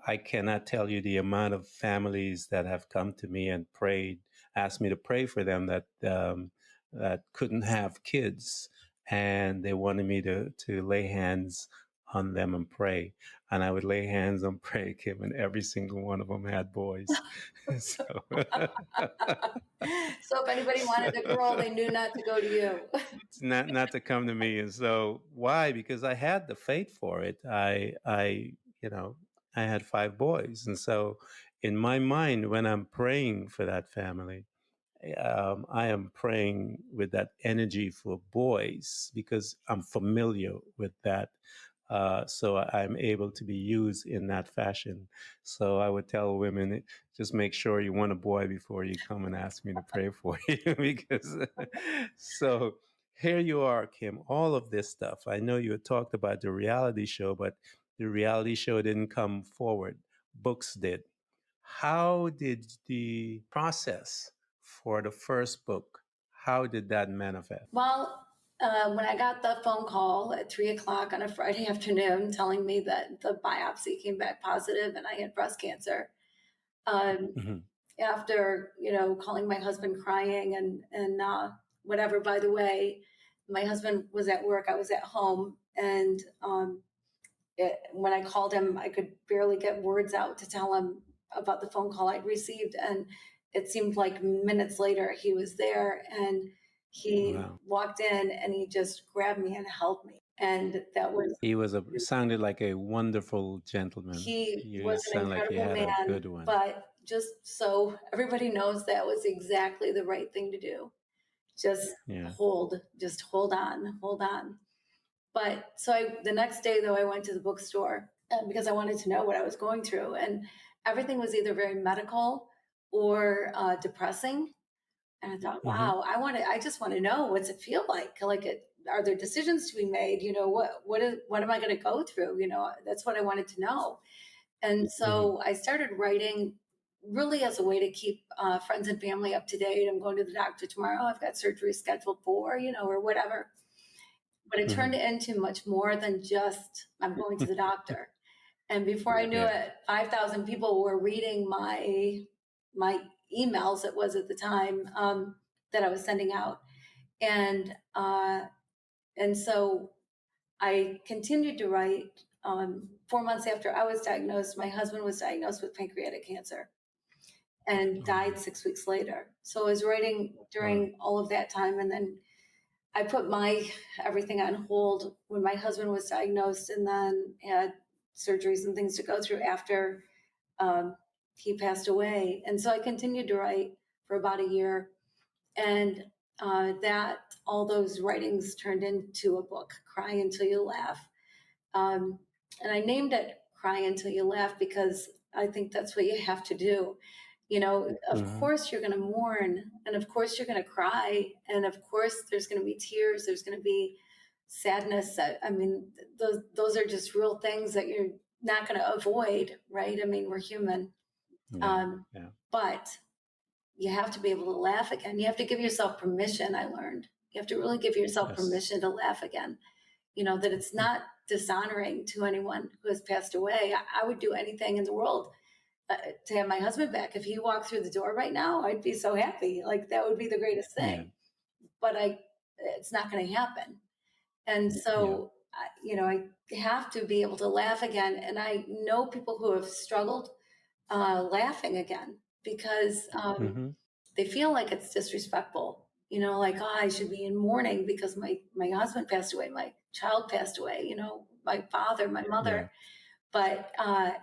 A: I cannot tell you the amount of families that have come to me and prayed, asked me to pray for them that couldn't have kids, and they wanted me to lay hands on them and pray, and I would lay hands and pray, Kim, and every single one of them had boys. So,
B: So if anybody wanted a girl, they knew not to go to you.
A: not to come to me. And so why? Because I had the faith for it. You know, I had five boys, and so in my mind, when I'm praying for that family, I am praying with that energy for boys because I'm familiar with that. So I'm able to be used in that fashion. So I would tell women, just make sure you want a boy before you come and ask me to pray for you. Because so here you are, Kim, all of this stuff. I know you had talked about the reality show, but the reality show didn't come forward. Books did. How did the process for the first book, how did that manifest?
B: Well, when I got the phone call at 3 o'clock on a Friday afternoon telling me that the biopsy came back positive and I had breast cancer, um,
A: Hmm.
B: after calling my husband crying and whatever. By the way, my husband was at work, I was at home, and when I called him, I could barely get words out to tell him about the phone call I'd received. And it seemed like minutes later he was there and he
A: Wow.
B: walked in and he just grabbed me and held me. And that was,
A: He was sounded like a wonderful gentleman.
B: he
A: You
B: was an
A: sound like you
B: incredible
A: had a
B: man,
A: good one.
B: but just so everybody knows, that was exactly the right thing to do. Just
A: Yeah.
B: just hold on, hold on. But so the next day, though, I went to the bookstore because I wanted to know what I was going through, and everything was either very medical or depressing. And I thought,
A: Hmm.
B: wow, I just want to know, what's it feel like? Are there decisions to be made? What am I going to go through? That's what I wanted to know. And
A: Hmm.
B: so I started writing really as a way to keep friends and family up to date. I'm going to the doctor tomorrow. I've got surgery scheduled for, or whatever. But it turned
A: Hmm.
B: into much more than just I'm going to the doctor. And before I knew
A: Yeah.
B: it, 5,000 people were reading my emails. It was at the time that I was sending out, and so I continued to write. 4 months after I was diagnosed, my husband was diagnosed with pancreatic cancer and
A: Oh
B: died
A: my.
B: 6 weeks later. So I was writing
A: Wow.
B: during all of that time, and then I put my everything on hold when my husband was diagnosed, and then had surgeries and things to go through after um, he passed away. And so I continued to write for about a year, and that all those writings turned into a book, Cry Until You Laugh. And I named it Cry Until You Laugh because I think that's what you have to do. You know, of
A: Hmm.
B: course you're going to mourn, and of course you're going to cry, and of course there's going to be tears, there's going to be sadness. I mean, those are just real things that you're not going to avoid, right? I mean, we're human.
A: Yeah.
B: Um,
A: Yeah.
B: but you have to be able to laugh again. You have to give yourself permission, I learned. You have to really give yourself
A: Yes.
B: permission to laugh again. You know, that it's not dishonoring to anyone who has passed away. I would do anything in the world to have my husband back. If he walked through the door right now, I'd be so happy. Like that would be the greatest
A: Yeah.
B: thing. But it's not going to happen. And
A: Yeah.
B: so, you know, I have to be able to laugh again. And I know people who have struggled laughing again because
A: Hmm.
B: they feel like it's disrespectful. You know, like, oh, I should be in mourning because my husband passed away, my child passed away, you know, my father, my
A: Yeah.
B: mother. But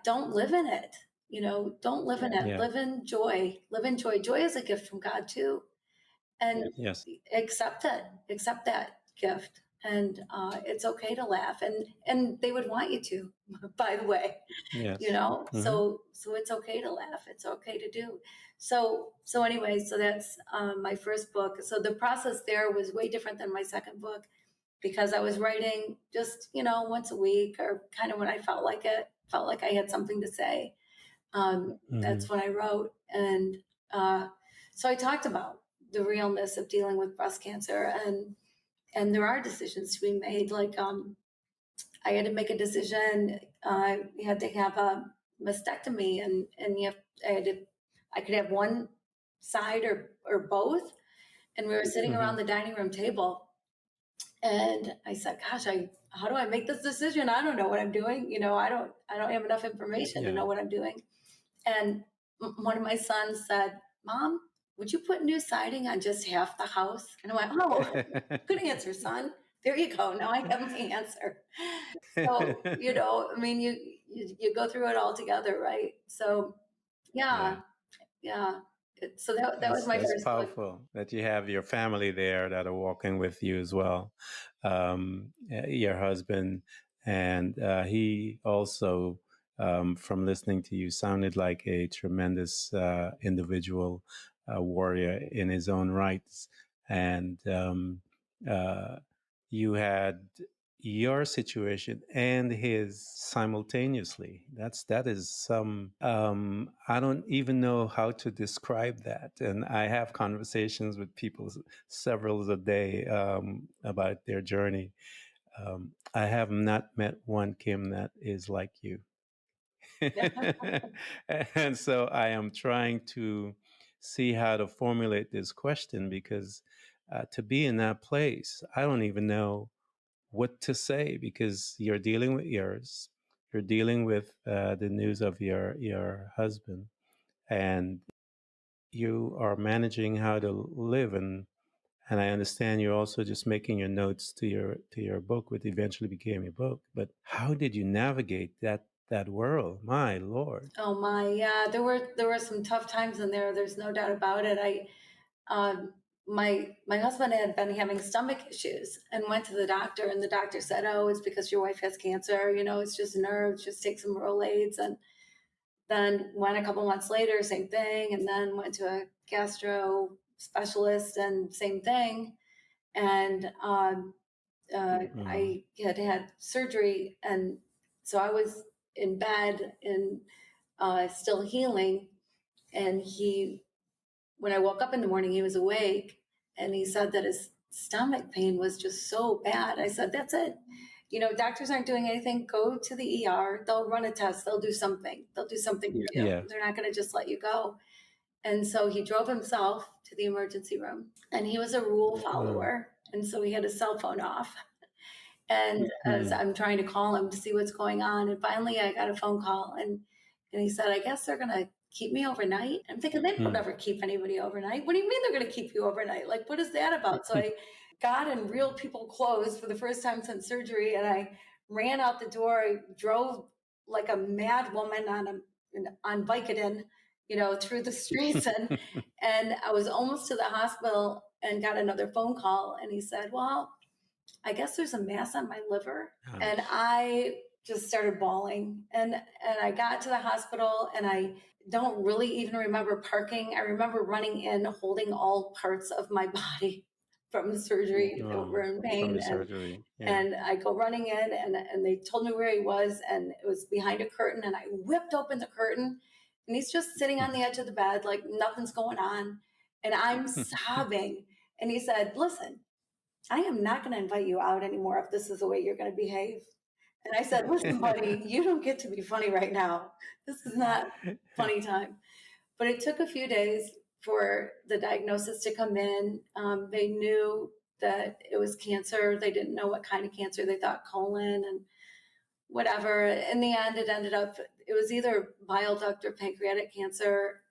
B: don't live in it. You know, don't live in it.
A: Yeah.
B: Live in joy. Live in joy. Joy is a gift from God too, and
A: Yes.
B: accept it. Accept that gift, and it's okay to laugh. And they would want you to, by the way, you
A: Yes.
B: know.
A: Hmm.
B: So it's okay to laugh. It's okay to do. So anyway, so that's my first book. So the process there was way different than my second book because I was writing just, you know, once a week or kind of when I felt like it, felt like I had something to say.
A: Hmm.
B: That's when I wrote. And uh, so I talked about the realness of dealing with breast cancer, and there are decisions to be made. Like I had to make a decision. You had to have a mastectomy, and I had to, I could have one side or both. And we were sitting around
A: Hmm.
B: the dining room table, and I said, "Gosh, how do I make this decision? I don't know what I'm doing. You know, I don't have enough information to
A: Yeah.
B: know what I'm doing." And one of my sons said, "Mom, would you put new siding on just half the house?" And I went, "Oh, good answer, son. There you go. Now I have my answer." So, you know, I mean, you go through it all together, right? So,
A: Yeah.
B: yeah, yeah. So that was my
A: That's
B: first book.
A: powerful that you have your family there that are walking with you as well. Your husband, and he also, from listening to you, sounded like a tremendous individual, warrior in his own rights. And uh, you had your situation and his simultaneously. That is some, I don't even know how to describe that. And I have conversations with people several a day, about their journey. I have not met one, Kim, that is like you. And so I am trying to see how to formulate this question because, to be in that place, I don't even know what to say because you're dealing with yours, you're dealing with the news of your husband, and you are managing how to live. And I understand you're also just making your notes to your book, which eventually became a book. But how did you navigate that world? My Lord.
B: Oh my, yeah. There were some tough times in there. There's no doubt about it. Um, my husband had been having stomach issues and went to the doctor, and the doctor said, "Oh, it's because your wife has cancer. You know, it's just nerves. Just take some Rolaids." And then went a couple months later, same thing, and then went to a gastro specialist, and same thing. And
A: Mm.
B: I had surgery, and so I was in bed and still healing. And when I woke up in the morning, he was awake, and he said that his stomach pain was just so bad. I said, "That's it. You know, doctors aren't doing anything. Go to the ER. They'll run a test. They'll do something. They'll do something for you.
A: Yeah.
B: They're not going to just let you go." And so he drove himself to the emergency room, and he was a rule
A: Mm.
B: follower. And so he had his cell phone off. And as
A: Mm.
B: I'm trying to call him to see what's going on, and finally I got a phone call, and he said, "I guess they're gonna keep me overnight." I'm thinking they don't
A: Mm.
B: ever keep anybody overnight. What do you mean they're gonna keep you overnight? Like, what is that about? So I got in real people clothes for the first time since surgery, and I ran out the door. I drove like a mad woman on Vicodin, you know, through the streets, and I was almost to the hospital and got another phone call, and he said, "Well, I guess there's a mass on my liver." And
A: Ouch.
B: I just started bawling. And I got to the hospital, and I don't really even remember parking. I remember running in holding all parts of my body from the surgery that were
A: Oh,
B: in
A: from
B: pain.
A: the surgery. Yeah.
B: And I go running in, and they told me where he was, and it was behind a curtain, and I whipped open the curtain, and he's just sitting on the edge of the bed like nothing's going on. And I'm sobbing. And he said, "Listen, I am not going to invite you out anymore if this is the way you're going to behave." And I said, "Listen, buddy, you don't get to be funny right now. This is not funny time." But it took a few days for the diagnosis to come in. They knew that it was cancer. They didn't know what kind of cancer. They thought colon and whatever. In the end, it ended up, it was either bile duct or pancreatic cancer.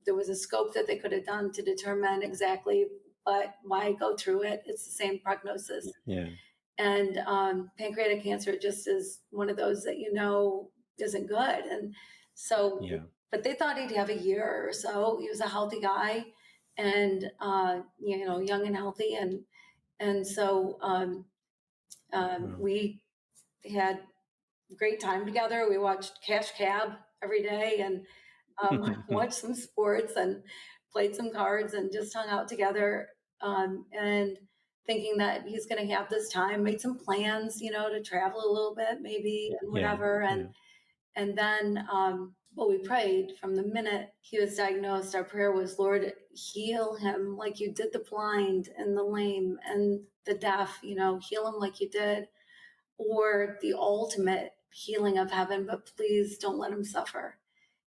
B: There was a scope that they could have done to determine exactly, but why go through it? It's the same prognosis.
A: Yeah.
B: And pancreatic cancer just is one of those that isn't good. And so,
A: Yeah.
B: but they thought he'd have a year or so. He was a healthy guy, and young and healthy, and so
A: Wow.
B: we had great time together. We watched Cash Cab every day, and watched some sports and played some cards and just hung out together. And thinking that he's going to have this time, made some plans, to travel a little bit, maybe, and
A: Yeah.
B: whatever.
A: Yeah.
B: And then, well, we prayed from the minute he was diagnosed. Our prayer was, "Lord, heal him like you did the blind and the lame and the deaf. Heal him like you did, or the ultimate healing of heaven, but please don't let him suffer."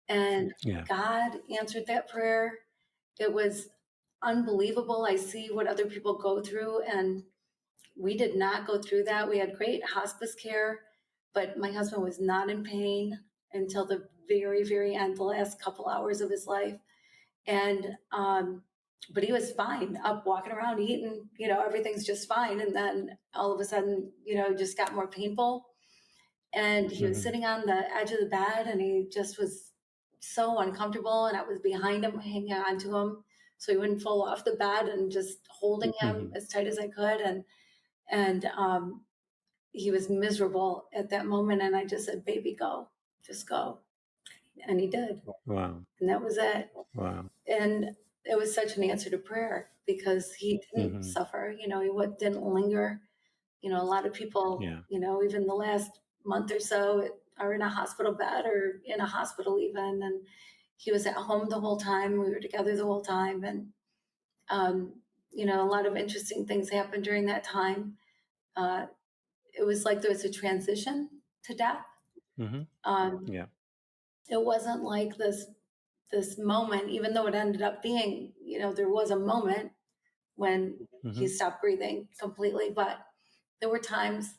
B: And
A: Yeah.
B: God answered that prayer. It was unbelievable. I see what other people go through, and we did not go through that. We had great hospice care, but my husband was not in pain until the very, very end, the last couple hours of his life. And, but he was fine, up walking around, eating, everything's just fine. And then all of a sudden, just got more painful. And he was
A: Hmm.
B: sitting on the edge of the bed, and he just was so uncomfortable. And I was behind him, hanging on to him so he wouldn't fall off the bed, and just holding him
A: Hmm.
B: as tight as I could. And he was miserable at that moment. And I just said, "Baby, go, just go." And he did.
A: Wow.
B: And that was it.
A: Wow.
B: And it was such an answer to prayer because he didn't
A: Hmm.
B: suffer, he didn't linger. A lot of people,
A: Yeah.
B: even the last month or so are in a hospital bed or in a hospital even. And he was at home the whole time. We were together the whole time. And, a lot of interesting things happened during that time. Uh, it was like there was a transition to death.
A: Hmm.
B: Um,
A: Yeah.
B: it wasn't like this moment, even though it ended up being, there was a moment when he
A: Hmm.
B: stopped breathing completely. But there were times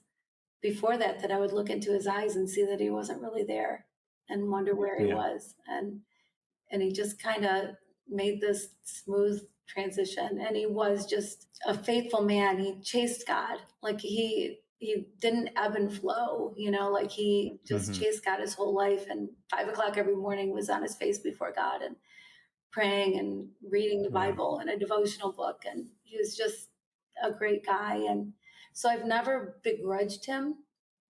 B: before that I would look into his eyes and see that he wasn't really there and wonder where he
A: Yeah.
B: was. And he just kind of made this smooth transition. And he was just a faithful man. He chased God. Like he didn't ebb and flow, like he just
A: Hmm.
B: chased God his whole life. And 5 o'clock every morning was on his face before God and praying and reading the
A: Wow.
B: Bible and a devotional book. And he was just a great guy. And so I've never begrudged him.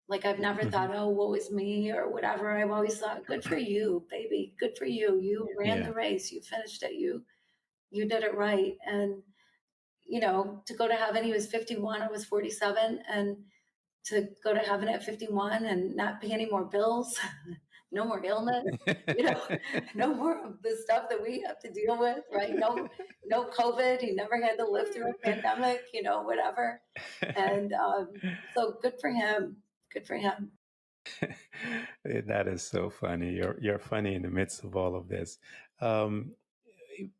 B: Like I've never
A: Hmm.
B: thought, "Oh, woe is me," or whatever. I've always thought, "Good for you, baby. Good for you. You ran
A: Yeah.
B: the race. You finished it. You did it right." And to go to heaven, he was 51. I was 47, and to go to heaven at 51 and not pay any more bills, no more illness, you know, no more of the stuff that we have to deal with, right? No COVID. He never had to live through a pandemic, whatever. And so good for him. Good for him.
A: That is so funny. You're funny in the midst of all of this. Um,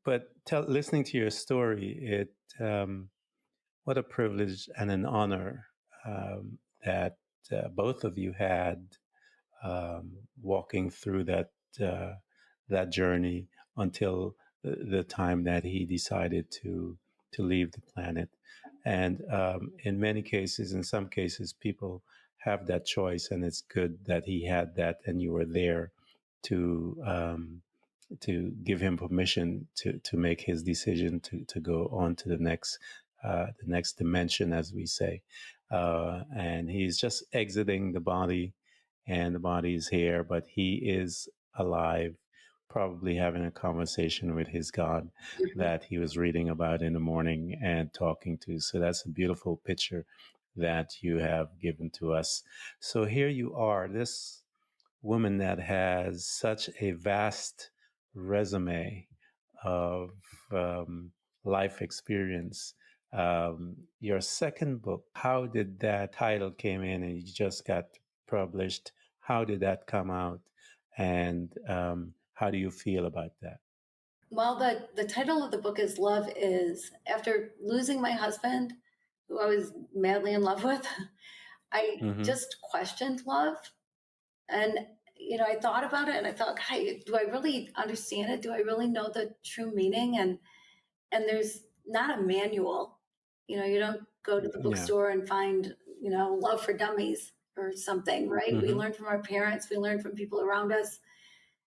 A: but listening to your story, what a privilege and an honor that both of you had walking through uh, that journey until the time that he decided to leave the planet. And in many cases, in some cases, people have that choice, and it's good that he had that, and you were there to give him permission to make his decision to go on to the next dimension, as we say. And he's just exiting the body, and the body is here, but he is alive, probably having a conversation with his God
B: Mhm.
A: that he was reading about in the morning and talking to. So that's a beautiful picture that you have given to us. So here you are, this woman that has such a vast resume of life experience. Your second book, how did that title came in and you just got published? How did that come out? And how do you feel about that?
B: Well, the title of the book is Love Is. After losing my husband, who I was madly in love with, I
A: Mm-hmm.
B: just questioned love. And, I thought about it and I thought, hey, do I really understand it? Do I really know the true meaning? And there's not a manual. You don't go to the
A: Yeah.
B: bookstore and find, Love for Dummies or something, right? We
A: Mm-hmm.
B: learn from our parents, we learn from people around us.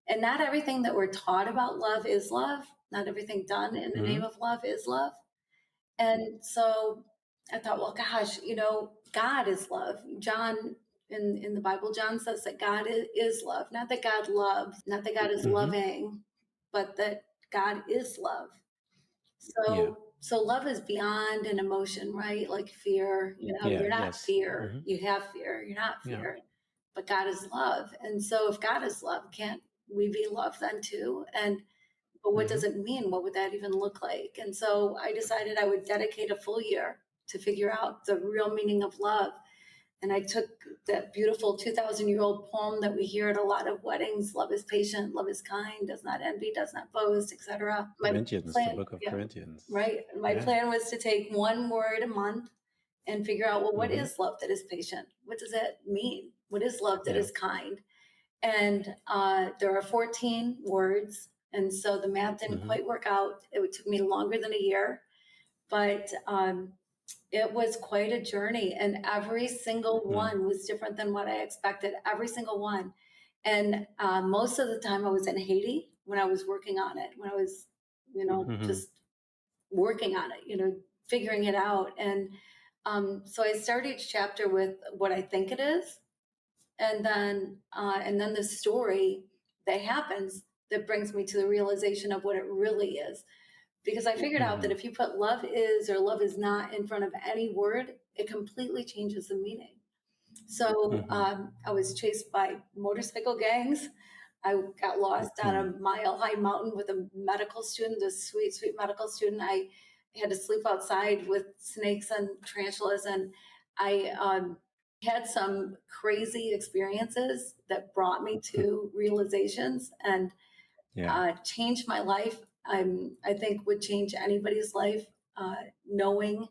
B: And not everything that we're taught about love is love. Not everything done in the
A: Mm-hmm.
B: name of love is love. And so I thought, well, gosh, God is love. John in the Bible, John says that God is love, not that God loves, not that God is
A: Mm-hmm.
B: loving, but that God is love.
A: Yeah.
B: So love is beyond an emotion, right? Like fear,
A: Yeah.
B: you're not
A: Yes.
B: fear.
A: Mm-hmm.
B: You have fear. You're not
A: Yeah.
B: fear. But God is love. And so if God is love, can't we be love then too? And but what
A: Mm-hmm.
B: does it mean? What would that even look like? And so I decided I would dedicate a full year to figure out the real meaning of love. And I took that beautiful 2,000-year-old poem that we hear at a lot of weddings: love is patient, love is kind, does not envy, does not boast, etc. My
A: Corinthians, the
B: plan,
A: book of
B: yeah,
A: Corinthians.
B: right. My
A: Yeah.
B: plan was to take one word a month and figure out, well, what
A: Mm-hmm.
B: is love that is patient? What does that mean? What is love that
A: Yeah.
B: is kind? And there are 14 words. And so the math didn't
A: Mm-hmm.
B: quite work out. It took me longer than a year, but it was quite a journey. And every single one was different than what I expected, every single one. And most of the time I was in Haiti when I was working on it, when I was,
A: Mm-hmm.
B: just working on it, figuring it out. And so I start each chapter with what I think it is, and then the story that happens that brings me to the realization of what it really is. Because I figured out that
A: Mm-hmm.
B: if you put love is or love is not in front of any word, it completely changes the meaning. So
A: Mm-hmm.
B: I was chased by motorcycle gangs. I got lost on
A: Mm-hmm.
B: a mile high mountain with a medical student, a sweet, sweet medical student. I had to sleep outside with snakes and tarantulas. And I had some crazy experiences that brought me to realizations and
A: Yeah.
B: changed my life. I think would change anybody's life, knowing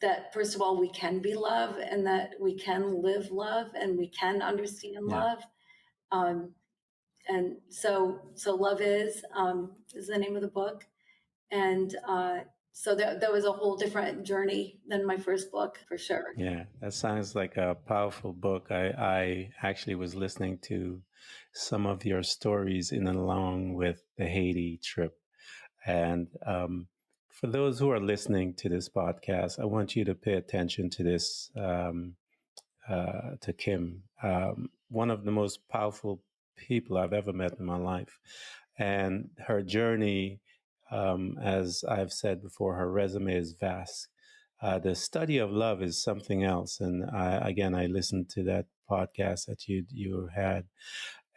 B: that first of all we can be love and that we can live love and we can understand
A: Yeah.
B: love. Um, and so love is the name of the book. And so that was a whole different journey than my first book for sure.
A: Yeah. That sounds like a powerful book. I actually was listening to some of your stories in along with the Haiti trip. And for those who are listening to this podcast, I want you to pay attention to this, to Kim, one of the most powerful people I've ever met in my life. And her journey, as I've said before, her resume is vast. The study of love is something else. And I listened to that podcast that you had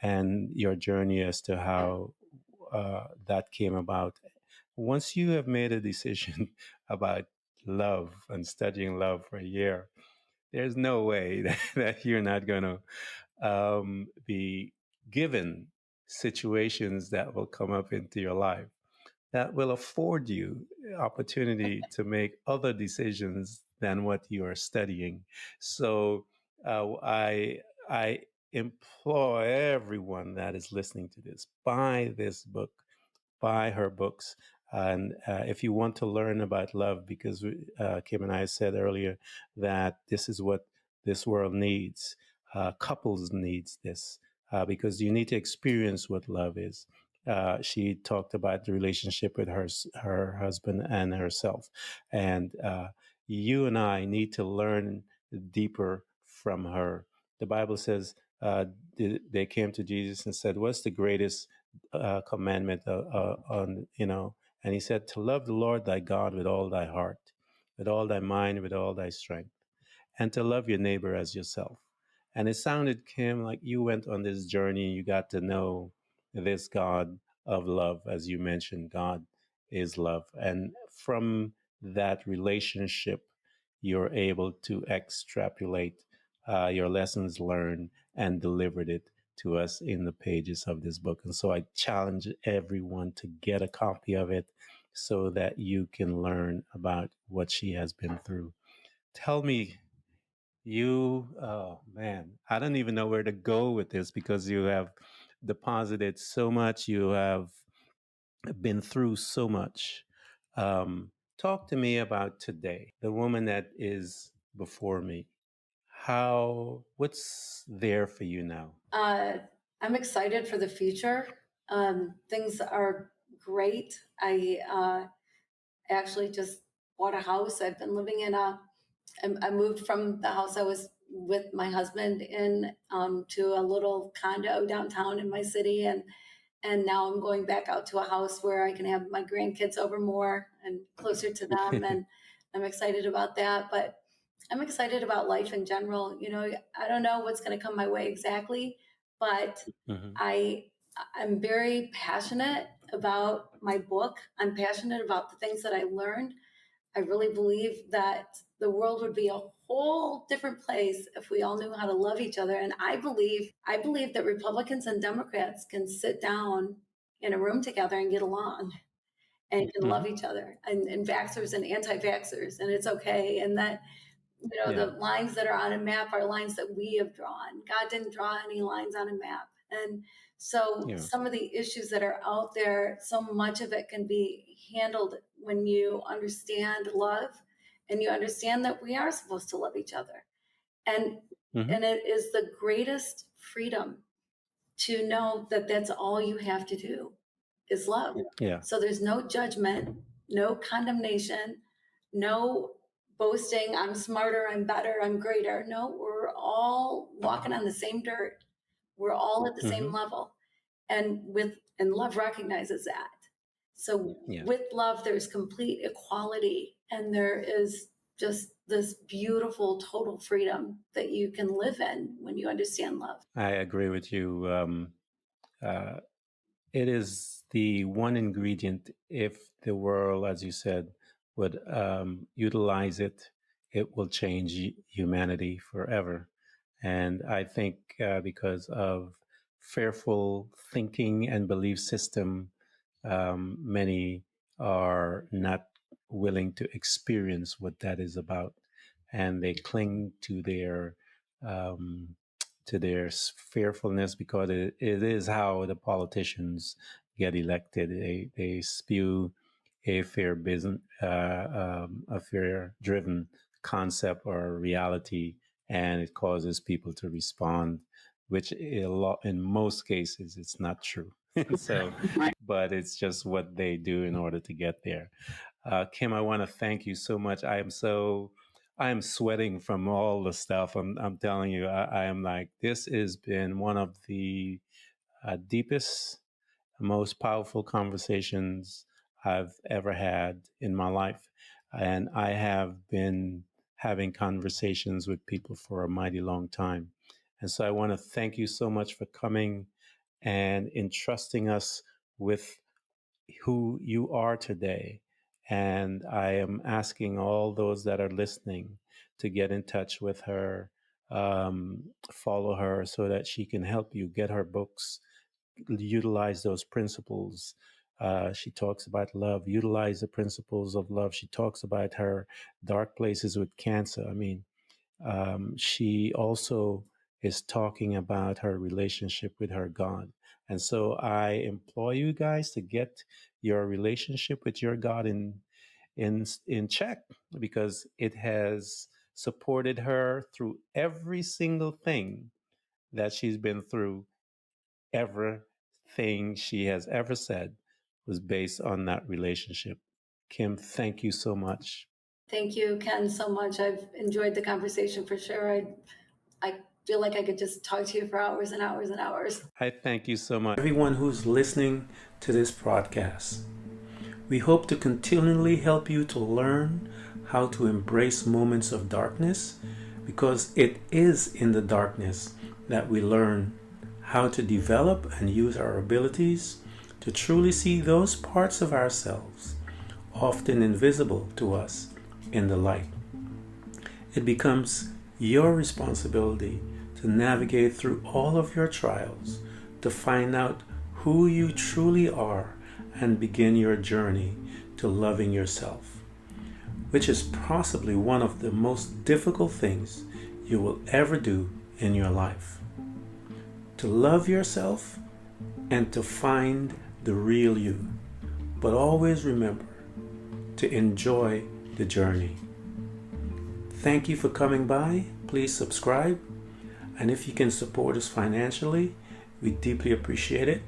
A: and your journey as to how that came about. Once you have made a decision about love and studying love for a year, there's no way that you're not going to be given situations that will come up into your life that will afford you opportunity to make other decisions than what you are studying. So I implore everyone that is listening to this, buy this book, buy her books. And if you want to learn about love, because Kim and I said earlier that this is what this world needs, couples needs this, because you need to experience what love is. She talked about the relationship with her husband and herself, and you and I need to learn deeper from her. The Bible says uh, they came to Jesus and said, "What's the greatest commandment on, you know?" And he said, "To love the Lord thy God with all thy heart, with all thy mind, with all thy strength, and to love your neighbor as yourself." And it sounded, Kim, like you went on this journey. You got to know this God of love, as you mentioned. God is love, and from that relationship, you're able to extrapolate your lessons learned and delivered it to us in the pages of this book. And so I challenge everyone to get a copy of it so that you can learn about what she has been through. Tell me, oh man, I don't even know where to go with this because you have deposited so much, you have been through so much. Um, Talk to me about today, the woman that is before me. What's there for you now?
B: Uh, I'm excited for the future. Things are great. I actually just bought a house. I've been living in I moved from the house I was with my husband in to a little condo downtown in my city, and now I'm going back out to a house where I can have my grandkids over more and closer to them, and I'm excited about that. But I'm excited about life in general. You know, I don't know what's going to come my way exactly, but
A: Hmm.
B: I I'm very passionate about my book. I'm passionate about the things that I learned. I really believe that the world would be a whole different place if we all knew how to love each other. And I believe that Republicans and Democrats can sit down in a room together and get along and can love
A: Hmm.
B: each other, and vaxxers and anti-vaxxers, and it's okay. And that,
A: Yeah.
B: the lines that are on a map are lines that we have drawn. God didn't draw any lines on a map. And so
A: Yeah.
B: some of the issues that are out there, so much of it can be handled when you understand love and you understand that we are supposed to love each other. And
A: Hmm.
B: and it is the greatest freedom to know that that's all you have to do is love.
A: Yeah.
B: So there's no judgment, no condemnation, no boasting, I'm smarter, I'm better, I'm greater. No, we're all walking on the same dirt. We're all at the same
A: Hmm.
B: level. And love recognizes that. So
A: Yeah.
B: with love, there's complete equality, and there is just this beautiful total freedom that you can live in when you understand love.
A: I agree with you. Uh, it is the one ingredient. If the world, as you said, would utilize it, it will change humanity forever. And I think because of fearful thinking and belief system, many are not willing to experience what that is about, and they cling um, to their fearfulness because it is how the politicians get elected. They spew a fear business, a fear driven concept or reality, and it causes people to respond, which in most cases it's not true. So, but it's just what they do in order to get there. Kim, I want to thank you so much. I am sweating from all the stuff. I'm telling you, I am like, this has been one of the deepest, most powerful conversations I've ever had in my life. And I have been having conversations with people for a mighty long time. And so I want to thank you so much for coming and entrusting us with who you are today. And I am asking all those that are listening to get in touch with her, follow her so that she can help you get her books, utilize those principles. She talks about love, utilize the principles of love. She talks about her dark places with cancer. I mean, she also is talking about her relationship with her God. And so I implore you guys to get your relationship with your God in check because it has supported her through every single thing that she's been through. Everything she has ever said was based on that relationship. Kim, thank you so much.
B: Thank you, Ken, so much. I've enjoyed the conversation for sure. I feel like I could just talk to you for hours and hours and hours.
A: I thank you so much. Everyone who's listening to this podcast, we hope to continually help you to learn how to embrace moments of darkness, because it is in the darkness that we learn how to develop and use our abilities to truly see those parts of ourselves, often invisible to us, in the light. It becomes your responsibility to navigate through all of your trials, to find out who you truly are and begin your journey to loving yourself, which is possibly one of the most difficult things you will ever do in your life. To love yourself and to find the real you, but always remember to enjoy the journey. Thank you for coming by. Please subscribe, and if you can support us financially, we deeply appreciate it.